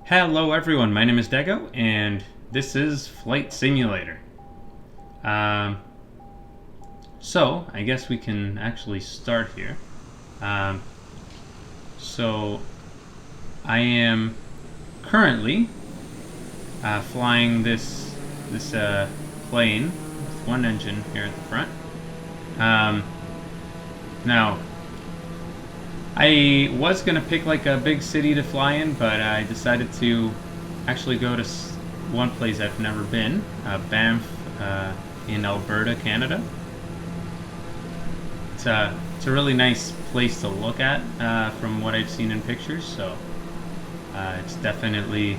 Hello everyone, my name is Dego, and this is Flight Simulator. Um, so, I guess we can actually start here. Um, so, I am currently flying this plane with one engine here at the front. Now, I was going to pick like a big city to fly in, but I decided to actually go to one place I've never been, Banff in Alberta, Canada. It's a really nice place to look at from what I've seen in pictures, so it's definitely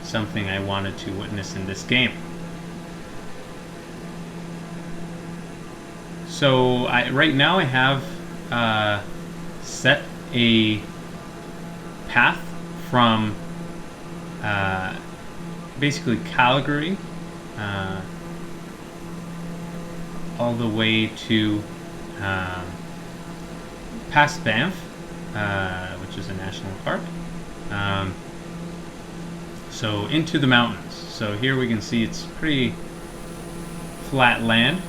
something I wanted to witness in this game. So right now I have set a path from basically Calgary all the way to past Banff, which is a national park. So into the mountains. So here we can see it's pretty flat land,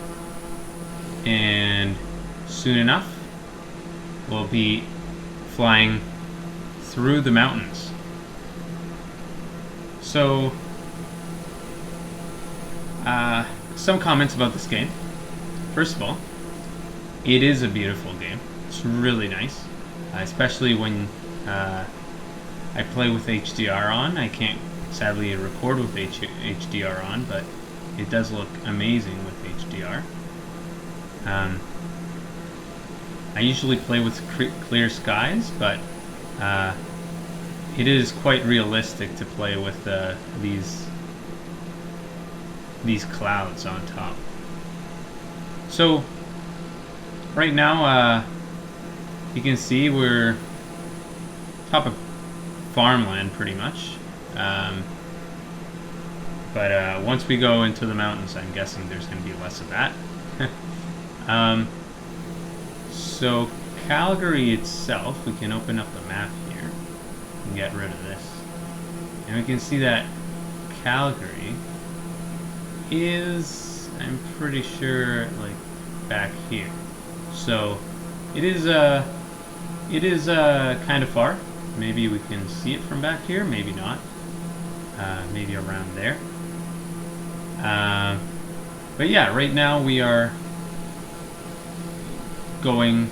and soon enough we'll be flying through the mountains. So, some comments about this game. First of all, it is a beautiful game. It's really nice, especially when I play with HDR on. I can't sadly record with HDR on, but it does look amazing with HDR. I usually play with clear skies, but it is quite realistic to play with these clouds on top. So right now you can see we're top of farmland pretty much, but once we go into the mountains, I'm guessing there's going to be less of that. So Calgary itself, we can open up the map here and get rid of this, and we can see that Calgary is, I'm pretty sure, like back here. So it is kind of far. Maybe we can see it from back here, maybe not. Maybe around there. But yeah, right now we are going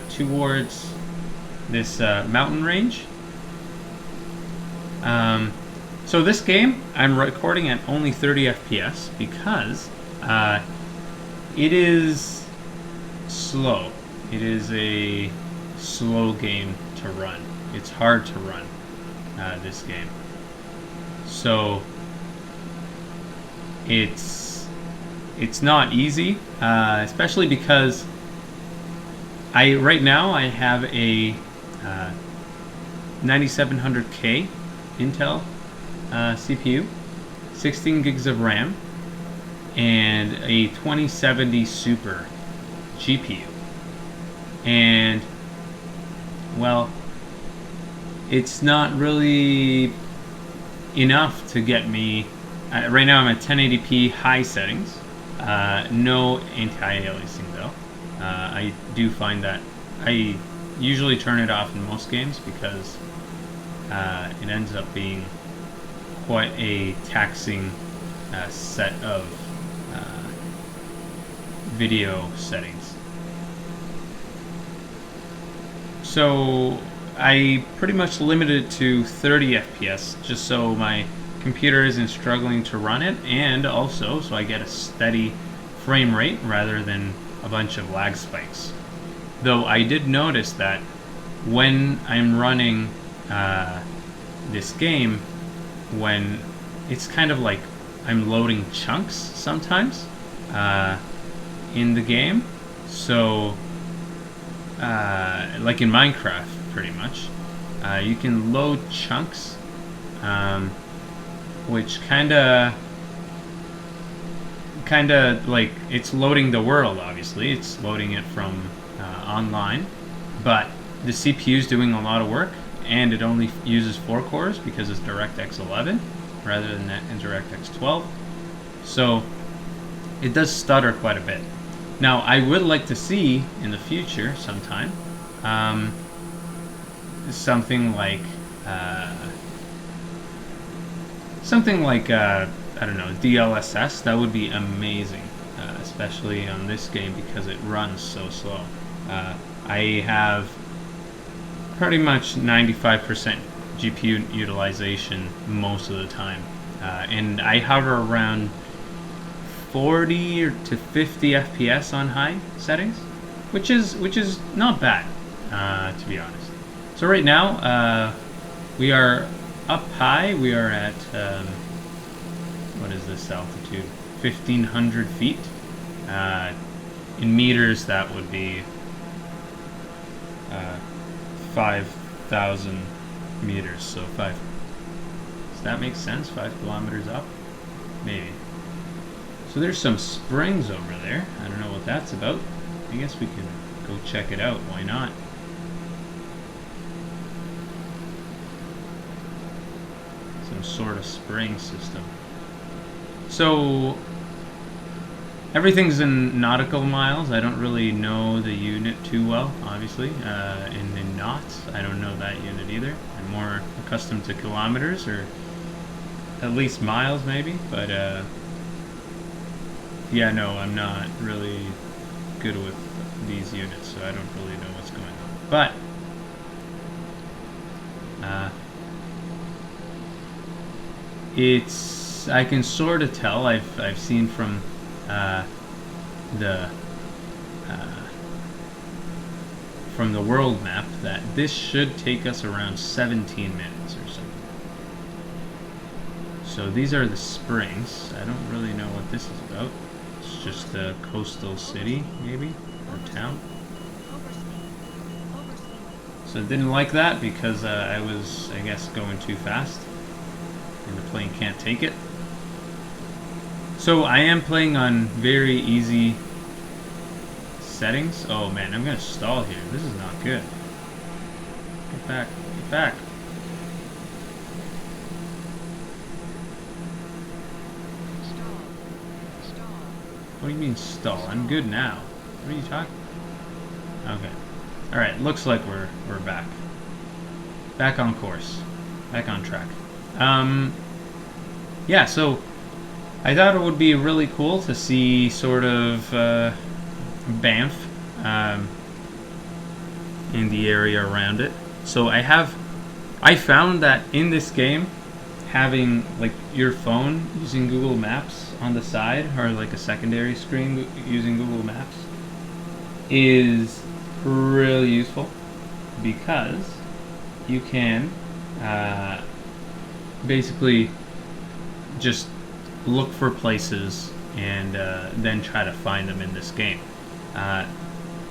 towards this mountain range. So this game I'm recording at only 30 FPS because it is slow. It is a slow game to run. It's hard to run this game. So it's not easy, especially because right now I have a 9700K Intel CPU, 16 gigs of RAM, and a 2070 Super GPU. And well, it's not really enough to get me. Right now I'm at 1080p high settings, no anti-aliasing though. I do find that I usually turn it off in most games because it ends up being quite a taxing set of video settings. So I pretty much limited it to 30 FPS just so my computer isn't struggling to run it, and also so I get a steady frame rate rather than a bunch of lag spikes. Though I did notice that when I'm running this game, when it's kind of like I'm loading chunks sometimes in the game. So like in Minecraft pretty much, you can load chunks, which kinda like, it's loading the world. Obviously it's loading it from online, but the CPU is doing a lot of work, and it only uses 4 cores because it's DirectX 11 rather than DirectX 12. So it does stutter quite a bit. Now, I would like to see in the future sometime something like I don't know, DLSS. That would be amazing, especially on this game because it runs so slow. I have pretty much 95% GPU utilization most of the time, and I hover around 40 to 50 FPS on high settings, which is not bad, to be honest. So right now we are up high. We are at what is this altitude? 1,500 feet. In meters, that would be 5,000 meters. So does that make sense? 5 kilometers up, maybe. So there's some springs over there. I don't know what that's about. I guess we can go check it out. Why not? Some sort of spring system. So everything's in nautical miles. I don't really know the unit too well, obviously. In knots, I don't know that unit either. I'm more accustomed to kilometers, or at least miles maybe, but yeah, no, I'm not really good with these units, so I don't really know what's going on. But I can sort of tell. I've seen from the world map that this should take us around 17 minutes or something. So these are the springs. I don't really know what this is about. It's just a coastal city, maybe, or town. So I didn't like that because I was, I guess, going too fast, and the plane can't take it. So I am playing on very easy settings. Oh man, I'm gonna stall here. This is not good. Get back, get back. What do you mean stall? I'm good now. What are you talking? Okay. Alright, looks like we're back. Back on course. Back on track. Yeah, so I thought it would be really cool to see sort of Banff in the area around it. So I found that in this game, having like your phone using Google Maps on the side, or like a secondary screen using Google Maps, is really useful because you can basically just look for places and then try to find them in this game.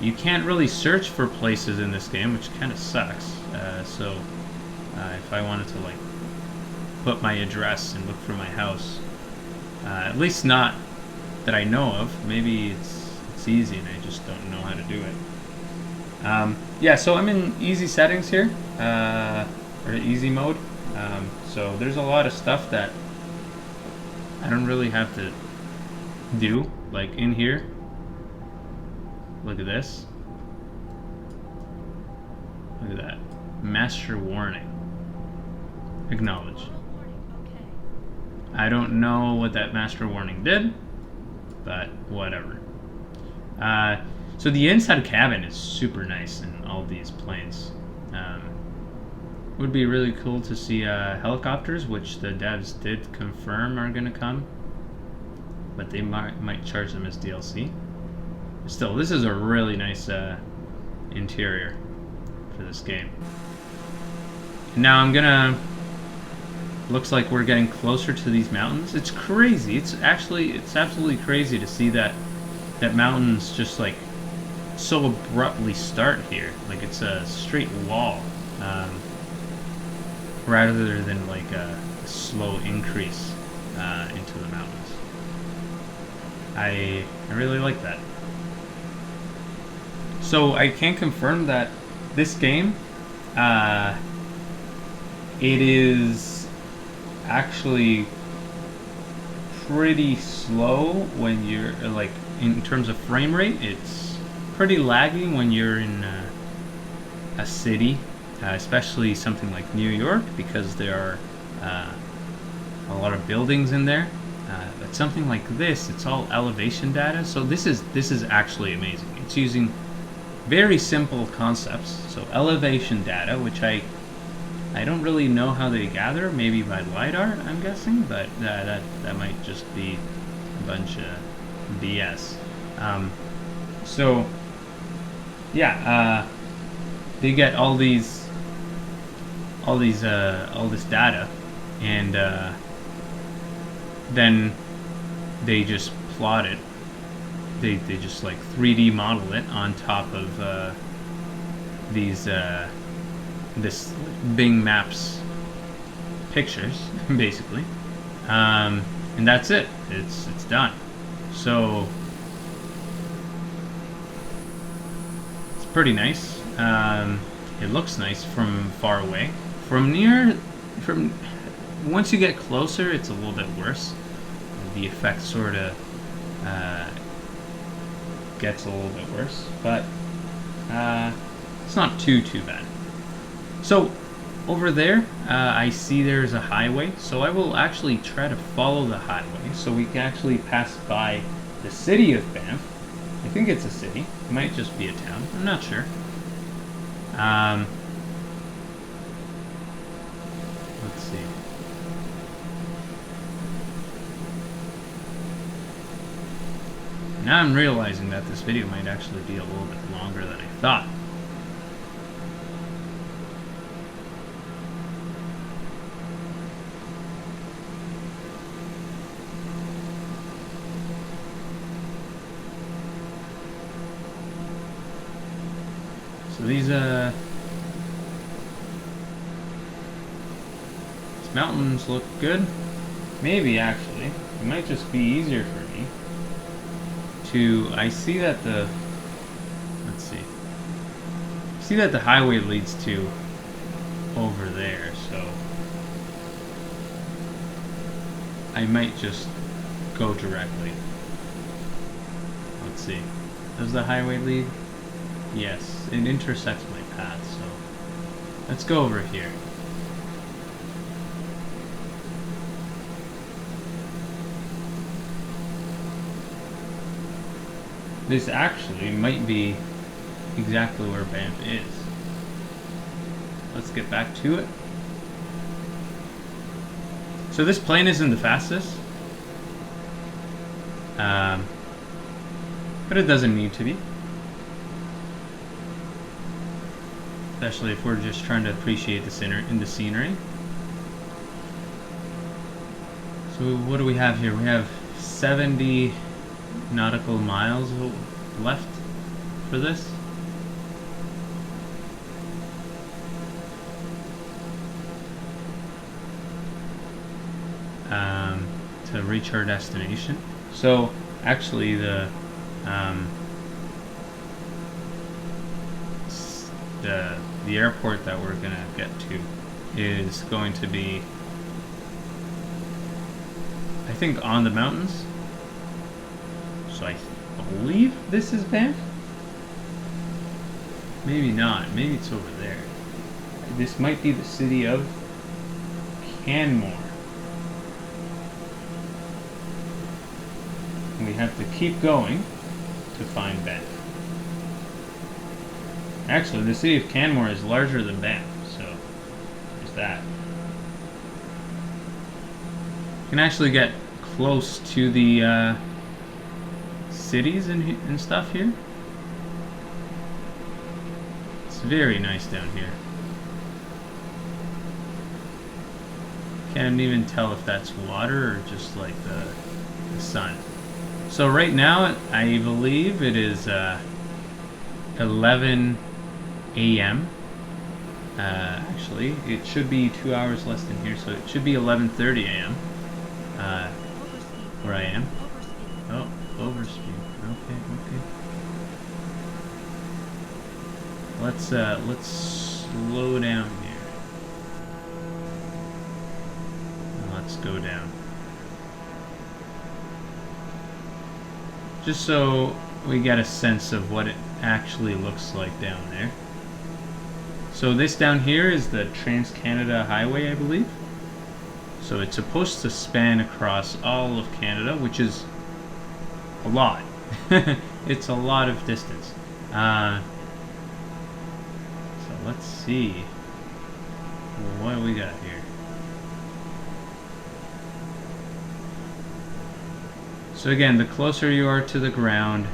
You can't really search for places in this game, which kind of sucks. So if I wanted to like put my address and look for my house, at least not that I know of. Maybe it's easy and I just don't know how to do it. Yeah, so I'm in easy settings here, or easy mode. So there's a lot of stuff that I don't really have to do, like in here. Look at this. Look at that. Master warning. Acknowledge. I don't know what that master warning did, but whatever. So the inside cabin is super nice in all these planes. Would be really cool to see helicopters, which the devs did confirm are going to come, but they might charge them as DLC. Still, this is a really nice interior for this game. Now I'm gonna. Looks like we're getting closer to these mountains. It's crazy. It's absolutely crazy to see that mountains just like so abruptly start here. Like it's a straight wall, rather than like a slow increase into the mountains. I really like that. So I can confirm that this game it is actually pretty slow when you're like in terms of frame rate. It's pretty laggy when you're in a city, especially something like New York, because there are a lot of buildings in there. But something like this, it's all elevation data. So this is actually amazing. It's using very simple concepts. So elevation data, which I don't really know how they gather. Maybe by LiDAR, I'm guessing, but that might just be a bunch of BS. So yeah, they get all this data, and then they just plot it. They just like 3D model it on top of this Bing Maps pictures, basically, and that's it. It's done. So it's pretty nice. It looks nice from far away. From once you get closer, it's a little bit worse. The effect sort of gets a little bit worse, but it's not too bad. So over there, I see there's a highway, so I will actually try to follow the highway so we can actually pass by the city of Banff. I think it's a city. It might just be a town. I'm not sure. Let's see. Now I'm realizing that this video might actually be a little bit longer than I thought. So these mountains look good. Maybe actually, it might just be easier for me to. I see that the. Let's see. See that the highway leads to over there, so I might just go directly. Let's see. Does the highway lead? Yes, it intersects my path, so let's go over here. This actually might be exactly where Banff is. Let's get back to it. So this plane isn't the fastest, but it doesn't need to be. Especially if we're just trying to appreciate the scenery. So what do we have here? We have 70 nautical miles left for this. To reach our destination. So actually the airport that we're gonna get to is going to be, I think, on the mountains. So I believe this is Banff. Maybe not. Maybe it's over there. This might be the city of Canmore. We have to keep going to find Banff. Actually, the city of Canmore is larger than Banff, so there's that. You can actually get close to the cities and stuff here. It's very nice down here. Can't even tell if that's water or just like the sun. So right now, I believe it is 11 a.m. Actually, it should be 2 hours less than here, so it should be 11:30 a.m. Where I am. Oh, overspeed. Okay. Let's slow down here. let's go down. Just so we get a sense of what it actually looks like down there. So this down here is the Trans-Canada Highway, I believe. So it's supposed to span across all of Canada, which is a lot. It's a lot of distance. So let's see. What do we got here? So again, the closer you are to the ground,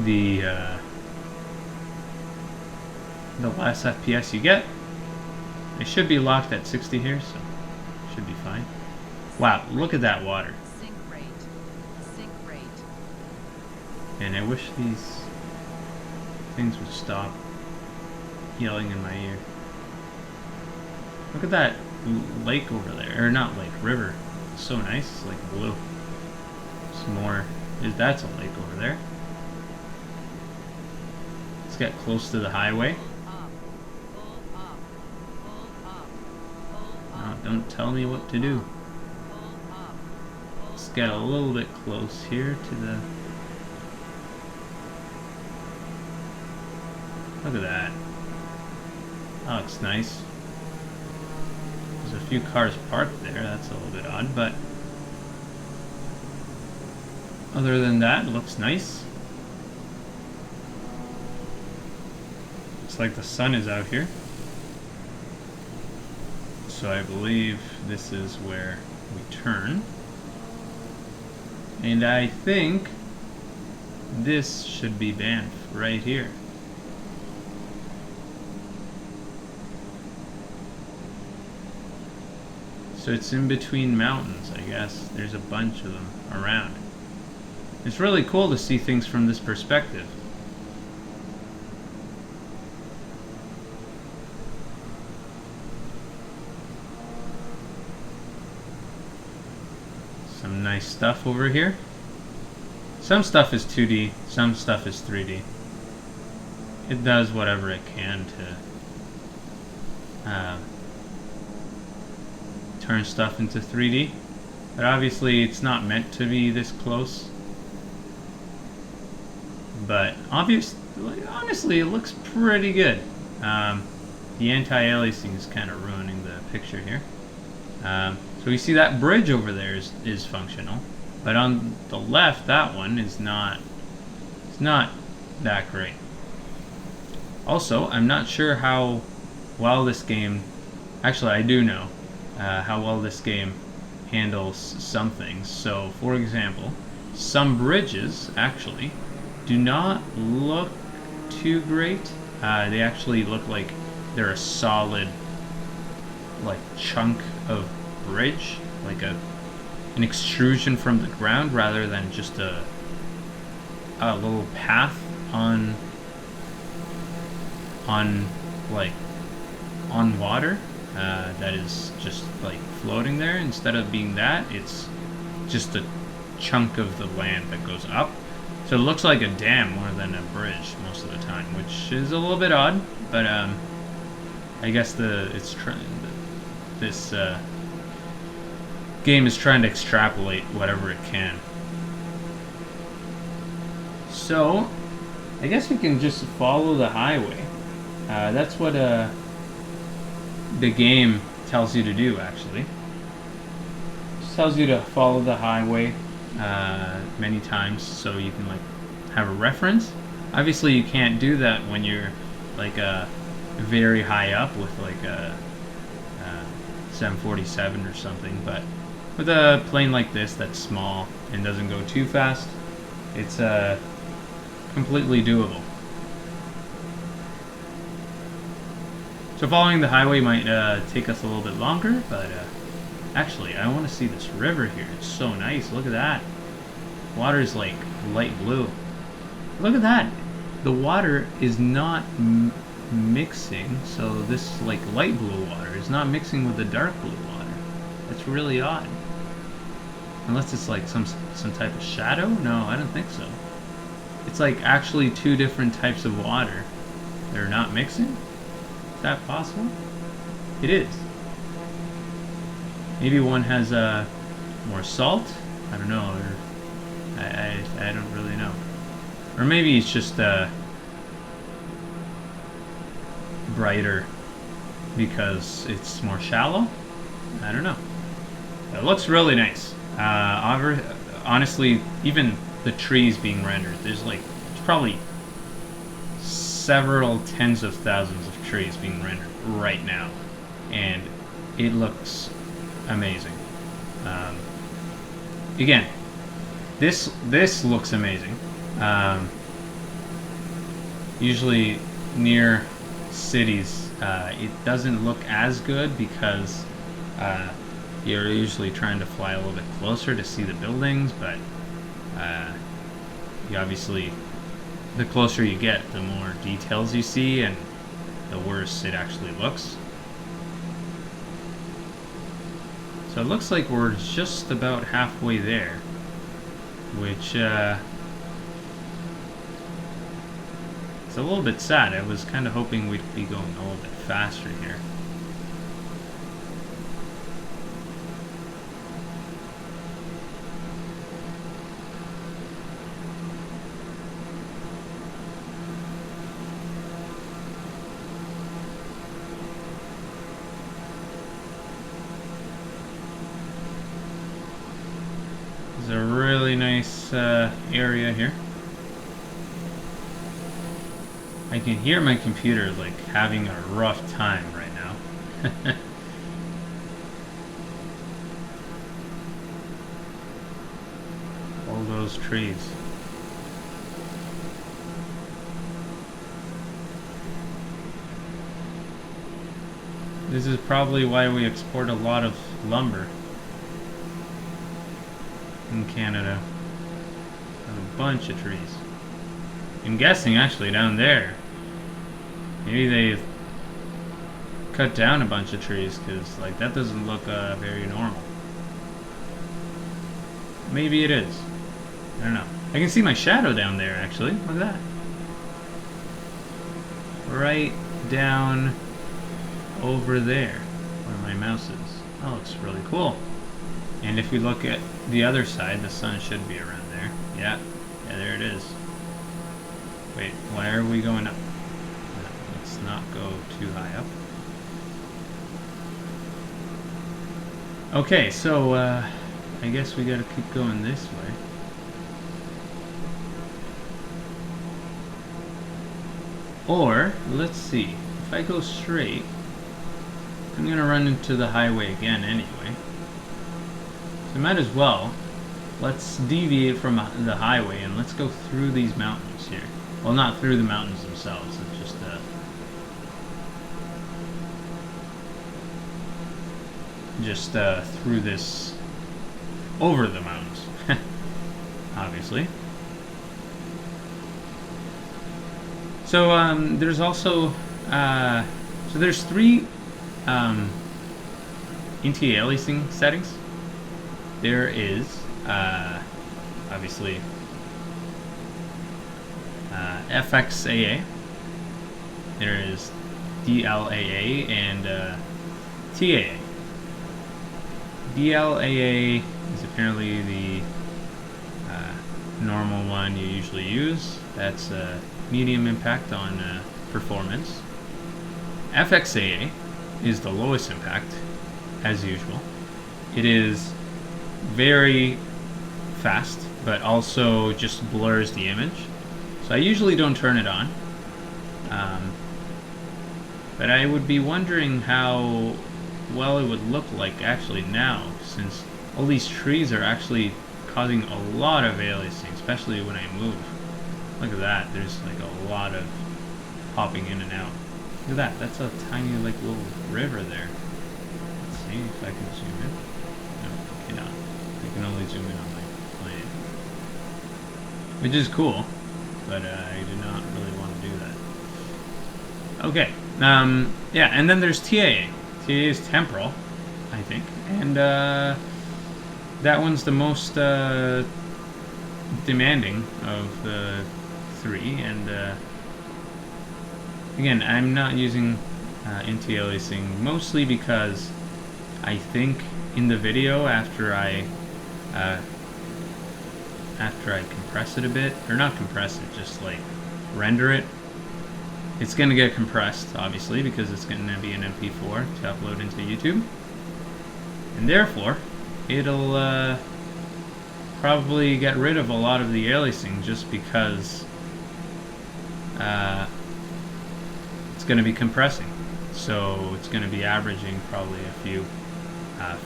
the less FPS you get. They should be locked at 60 here, so should be fine. Wow, look at that water. Sink rate. Sink rate. And I wish these things would stop yelling in my ear. Look at that lake over there, or not lake, river. It's so nice, it's like blue. Some more, that's a lake over there. Let's get close to the highway. Oh, don't tell me what to do. Let's get a little bit close here to the... Look at that. Oh, it's nice. There's a few cars parked there, that's a little bit odd, but other than that, it looks nice. Looks like the sun is out here. So I believe this is where we turn. And I think this should be Banff right here. So it's in between mountains, I guess. There's a bunch of them around. It's really cool to see things from this perspective. Some nice stuff over here. Some stuff is 2D, some stuff is 3D. It does whatever it can to turn stuff into 3D, but obviously it's not meant to be this close. But honestly, it looks pretty good. The anti-aliasing is kind of ruining the picture here. So we see that bridge over there is functional, but on the left, that one is not. It's not that great. Also, I'm not sure how well this game. Actually, I do know how well this game handles some things. So, for example, some bridges actually do not look too great. They actually look like they're a solid, like, chunk of bridge, like an extrusion from the ground, rather than just a little path on water that is just like floating there. Instead of being that, it's just a chunk of the land that goes up. So it looks like a dam more than a bridge most of the time, which is a little bit odd. But I guess this game is trying to extrapolate whatever it can. So I guess we can just follow the highway. That's what the game tells you to do, actually. It just tells you to follow the highway many times so you can like have a reference. Obviously you can't do that when you're like very high up with like a 747 or something, but with a plane like this that's small and doesn't go too fast, it's completely doable. So following the highway might take us a little bit longer, but actually I want to see this river here. It's so nice. Look at that. Water is like light blue. Look at that. The water is not mixing, so this like light blue water is not mixing with the dark blue water. That's really odd. Unless it's like some type of shadow? No, I don't think so. It's like actually two different types of water they're not mixing? Is that possible? It is. Maybe one has more salt? I don't know. Or I don't really know. Or maybe it's just brighter because it's more shallow? I don't know. It looks really nice. Honestly, even the trees being rendered, there's probably several tens of thousands of trees being rendered right now, and it looks amazing. Again, this looks amazing. Usually near cities, it doesn't look as good because you're usually trying to fly a little bit closer to see the buildings, but you obviously, the closer you get, the more details you see, and the worse it actually looks. So it looks like we're just about halfway there, which it's a little bit sad. I was kind of hoping we'd be going a little bit faster here. It's a really nice area here. I can hear my computer like having a rough time right now. All those trees. This is probably why we export a lot of lumber in Canada. A bunch of trees. I'm guessing actually down there, maybe they've cut down a bunch of trees because like that doesn't look very normal. Maybe it is. I don't know. I can see my shadow down there actually. Look at that. Right down over there where my mouse is. That looks really cool. And if we look at the other side, the sun should be around there. Yeah, there it is. Wait, why are we going up? Let's not go too high up. Okay, so I guess we gotta keep going this way. Or, let's see, if I go straight, I'm gonna run into the highway again anyway. So might as well, let's deviate from the highway and let's go through these mountains here. Well, not through the mountains themselves, it's just through this, over the mountains, obviously. So there's also, so there's three anti-aliasing settings. There is, obviously, FXAA, there is DLAA, and TAA. DLAA is apparently the normal one you usually use. That's medium impact on performance. FXAA is the lowest impact, as usual. It is very fast, but also just blurs the image. So I usually don't turn it on. But I would be wondering how well it would look like actually now, since all these trees are actually causing a lot of aliasing, especially when I move. Look at that, there's like a lot of popping in and out. Look at that, that's a tiny like little river there. Let's see if I can zoom in. No, I cannot. I can only zoom in on my plane. Which is cool, but I do not really want to do that. Okay, yeah, and then there's TAA. TAA is temporal, I think, and that one's the most demanding of the three, and Again, I'm not using anti-aliasing mostly because I think in the video after I compress it a bit, or not compress it, just like render it, it's going to get compressed, obviously, because it's going to be an MP4 to upload into YouTube. And therefore, it'll probably get rid of a lot of the aliasing just because it's going to be compressing. So it's going to be averaging probably a few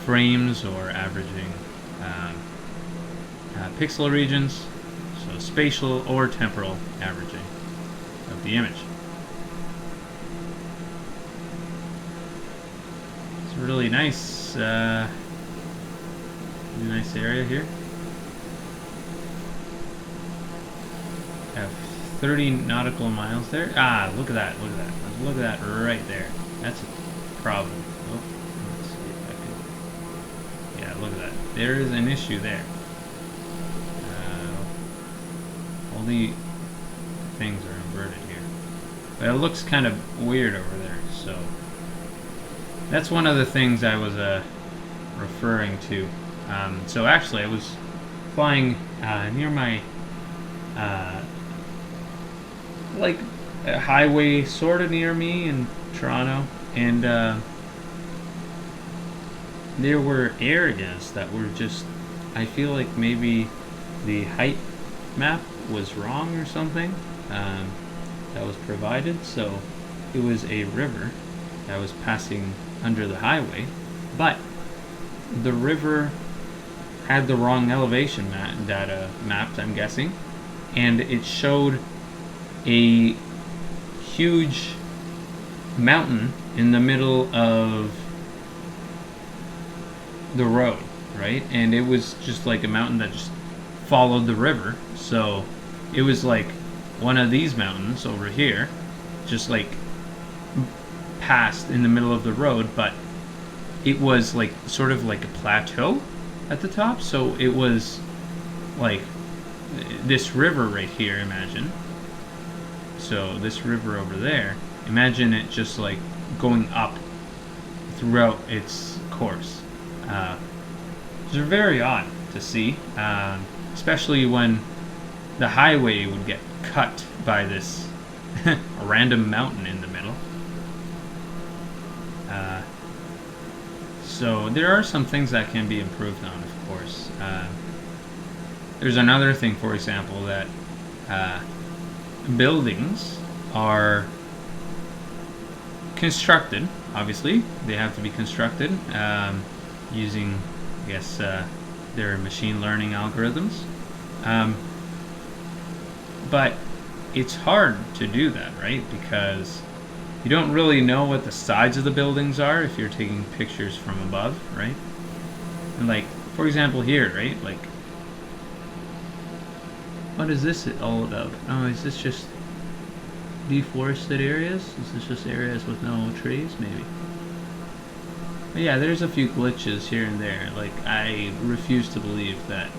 frames, or averaging pixel regions, so spatial or temporal averaging of the image. It's a really nice area here. Have 30 nautical miles there. Ah, look at that, look at that. Look at that right there. That's a problem. Oh, let's see if I can... Yeah, look at that. There is an issue there. All the things are inverted here. But it looks kind of weird over there, so... That's one of the things I was referring to. So actually, I was flying near my like a highway sort of near me in Toronto, and there were areas that were just, I feel like maybe the height map was wrong or something that was provided. So it was a river that was passing under the highway, but the river had the wrong elevation data mapped, I'm guessing, and it showed a huge mountain in the middle of the road, right? And it was just like a mountain that just followed the river. So it was like one of these mountains over here, just like passed in the middle of the road, but it was like sort of like a plateau at the top. So it was like this river right here, imagine. So this river over there, imagine it just like going up throughout its course. It's very odd to see, especially when the highway would get cut by this random mountain in the middle. So there are some things that can be improved on, of course. There's another thing, for example, that buildings are constructed. Obviously, they have to be constructed using, I guess, their machine learning algorithms. But it's hard to do that, right? Because you don't really know what the sides of the buildings are if you're taking pictures from above, right? And like, for example, here, right? Like, what is this all about? Oh, is this just deforested areas? Is this just areas with no trees, maybe? But yeah, there's a few glitches here and there. Like, I refuse to believe that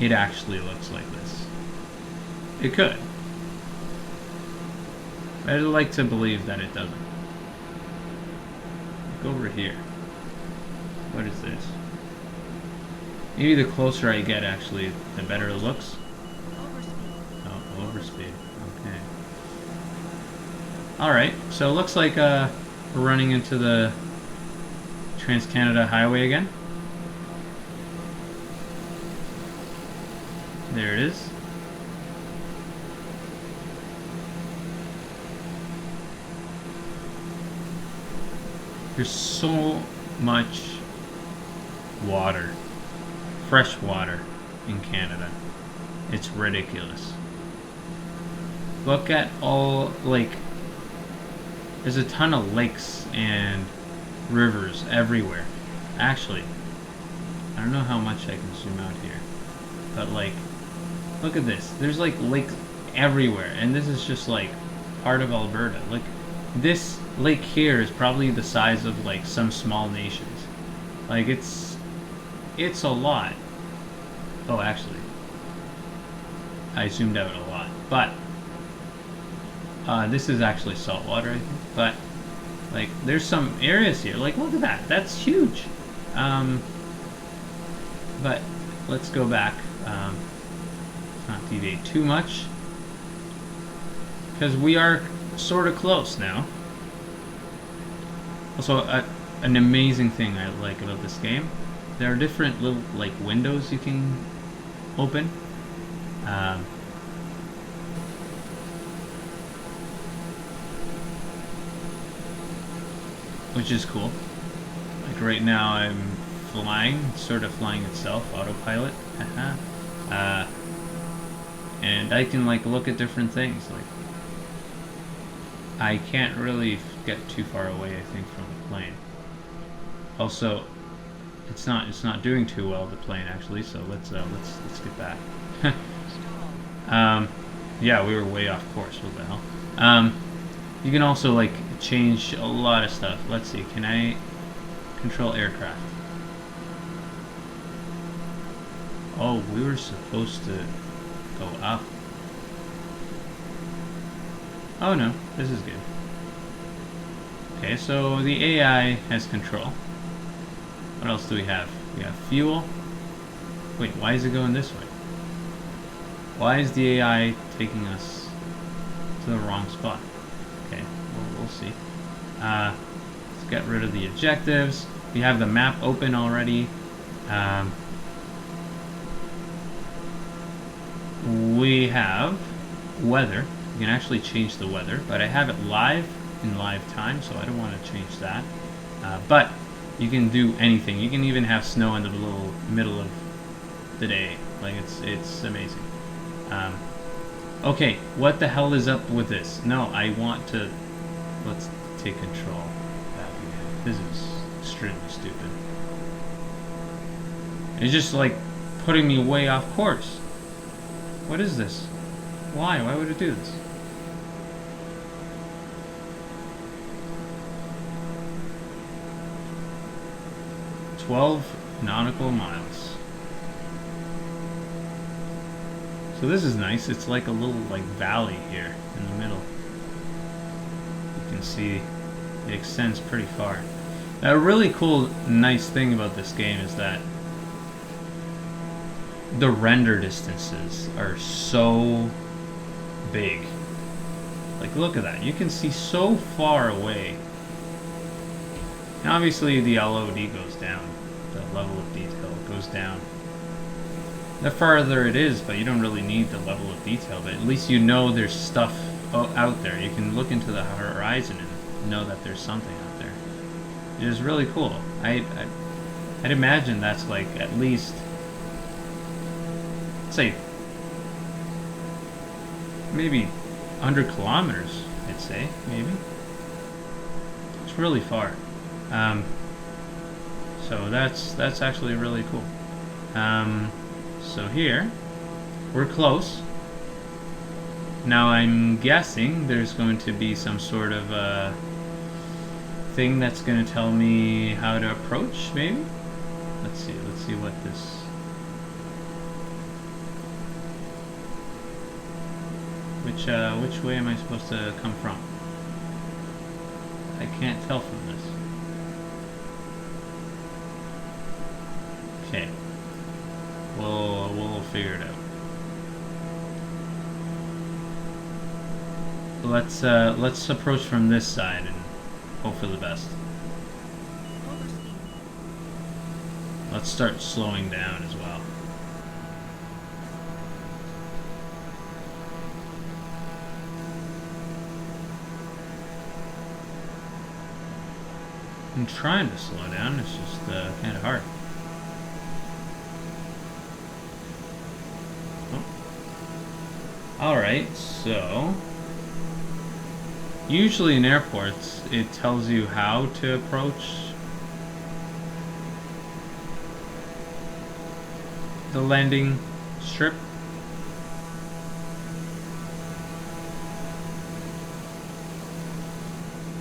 it actually looks like this. It could. I'd like to believe that it doesn't. Look over here. What is this? Maybe the closer I get, actually, the better it looks. Overspeed. Oh, overspeed. Okay. Alright, so it looks like we're running into the Trans-Canada Highway again. There it is. There's so much water, fresh water in Canada. It's ridiculous. Look at all, like, there's a ton of lakes and rivers everywhere. Actually, I don't know how much I can zoom out here, but like, look at this. There's like lakes everywhere, and this is just like part of Alberta. Like, this lake here is probably the size of like some small nations. Like, it's a lot. Oh, actually, I zoomed out a lot, but This is actually salt water, I think. But like, there's some areas here. Like, look at that. That's huge. But let's go back. Not deviate too much, because we are sort of close now. Also, an amazing thing I like about this game, there are different little like windows you can open. Which is cool. Like right now I'm flying, sort of flying itself, autopilot. And I can like look at different things. Like I can't really get too far away, I think, from the plane. Also, it's not doing too well, the plane actually. So let's get back. Yeah, we were way off course. What the hell? You can also like change a lot of stuff. Let's see. Can I control aircraft? Oh, we were supposed to go up. Oh no, this is good. Okay, so the AI has control. What else do we have? We have fuel. Wait, why is it going this way? Why is the AI taking us to the wrong spot? Okay, well, we'll see. Let's get rid of the objectives. We have the map open already. We have weather. You can actually change the weather, but I have it live in live time, so I don't want to change that. But you can do anything. You can even have snow in the middle of the day. Like it's amazing. Okay, what the hell is up with this? No, I want to. Let's take control. This is extremely stupid. It's just like putting me way off course. What is this? Why? Why would it do this? "12 nautical miles." So this is nice. It's like a little like valley here in the middle. You can see it extends pretty far. Now, a really cool, nice thing about this game is that the render distances are so big. Like, look at that. You can see so far away. And obviously the LOD goes down. The level of detail goes down. The farther it is, but you don't really need the level of detail. But at least you know there's stuff out there. You can look into the horizon and know that there's something out there. It is really cool. I'd imagine that's like at least, say, maybe 100 kilometers, I'd say, maybe. It's really far. So that's actually really cool. So here, we're close. Now I'm guessing there's going to be some sort of thing that's going to tell me how to approach, maybe? Let's see what this... Which way am I supposed to come from? I can't tell from this. Okay. We'll figure it out. Let's approach from this side and hope for the best. Overspeed. Let's start slowing down as well. I'm trying to slow down, it's just kind of hard. Oh. Alright, so... usually in airports, it tells you how to approach the landing strip.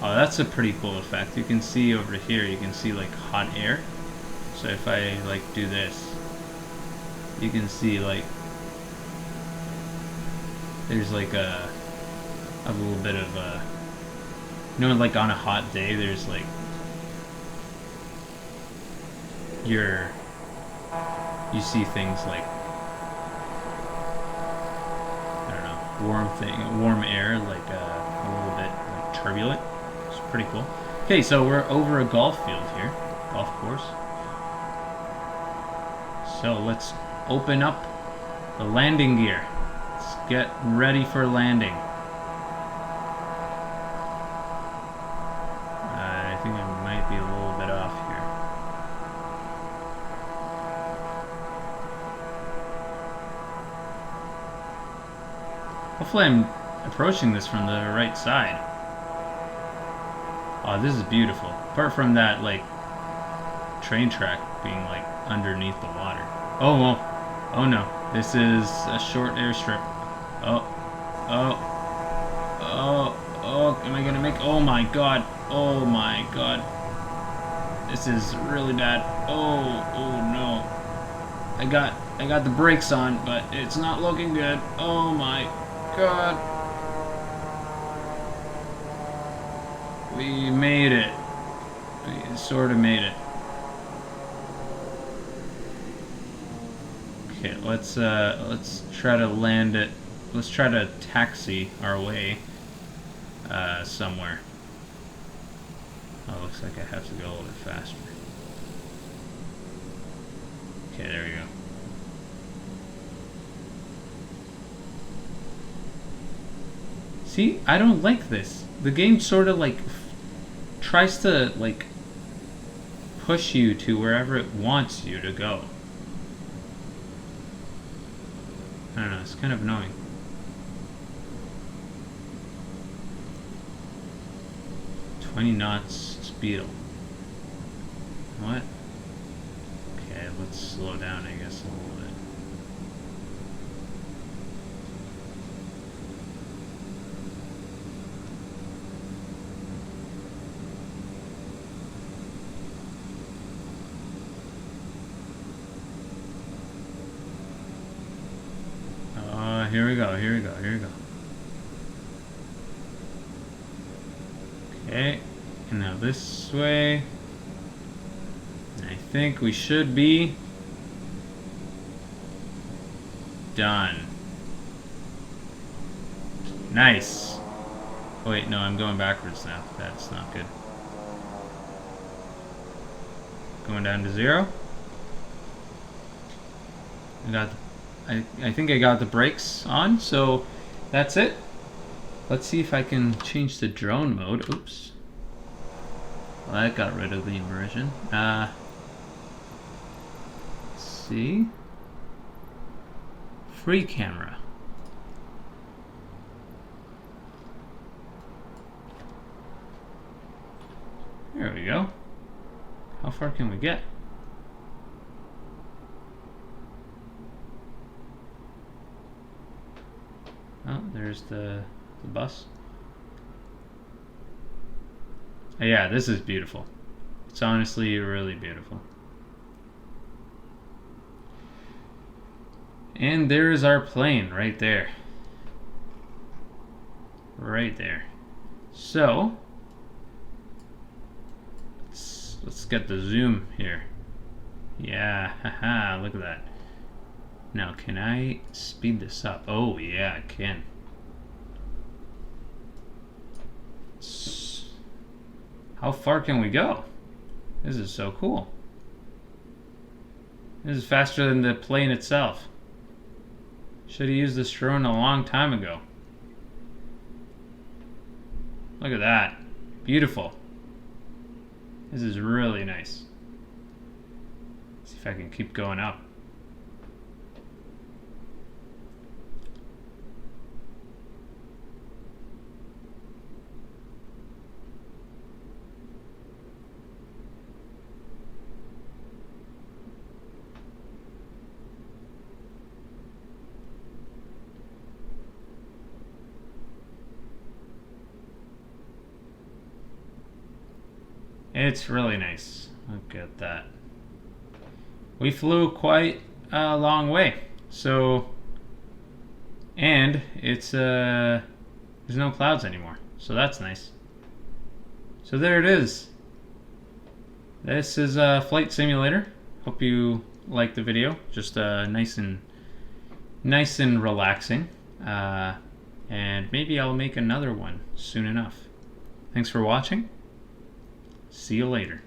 Oh, that's a pretty cool effect. You can see over here, you can see like hot air. So if I like do this, you can see like there's like a a little bit of you know, like on a hot day, there's like you see things like, I don't know, warm air, like a little bit like turbulent. It's pretty cool. Okay, so we're over a golf field here, golf course. So let's open up the landing gear. Let's get ready for landing. I think I might be a little bit off here. Hopefully I'm approaching this from the right side. Oh, this is beautiful. Apart from that, like, train track being, like, underneath the water. Oh, well. Oh, no. This is a short airstrip. Oh. Oh. Oh. Oh. Am I gonna make... Oh, my God. Oh, my God. This is really bad. Oh. Oh, no. I got the brakes on, but it's not looking good. Oh, my God. We made it. We sort of made it. Okay, let's try to land it. Let's try to taxi our way somewhere. Oh, looks like I have to go a little bit faster. Okay, there we go. See, I don't like this. The game sort of like tries to like push you to wherever it wants you to go. I don't know, it's kind of annoying. "20 knots speed." What? Okay, let's slow down, I guess, a little bit. Here we go, here we go, here we go. Okay, and now this way. And I think we should be done. Nice. Oh, wait, no, I'm going backwards now. That's not good. Going down to 0. I think I got the brakes on, so that's it. Let's see if I can change the drone mode. Oops. Well, that got rid of the immersion. Let's see. Free camera. There we go. How far can we get? Oh, there's the bus. Oh, yeah, this is beautiful. It's honestly really beautiful. And there's our plane right there. Right there. So, let's get the zoom here. Yeah, haha, look at that. Now, can I speed this up? Oh, yeah, I can. How far can we go? This is so cool. This is faster than the plane itself. Should have used this drone a long time ago. Look at that. Beautiful. This is really nice. Let's see if I can keep going up. It's really nice. Look at that. We flew quite a long way. So, and it's this There's no clouds anymore, so that's nice. So there it is. This is a flight simulator. Hope you liked the video. Just nice and relaxing. And maybe I'll make another one soon enough. Thanks for watching. See you later.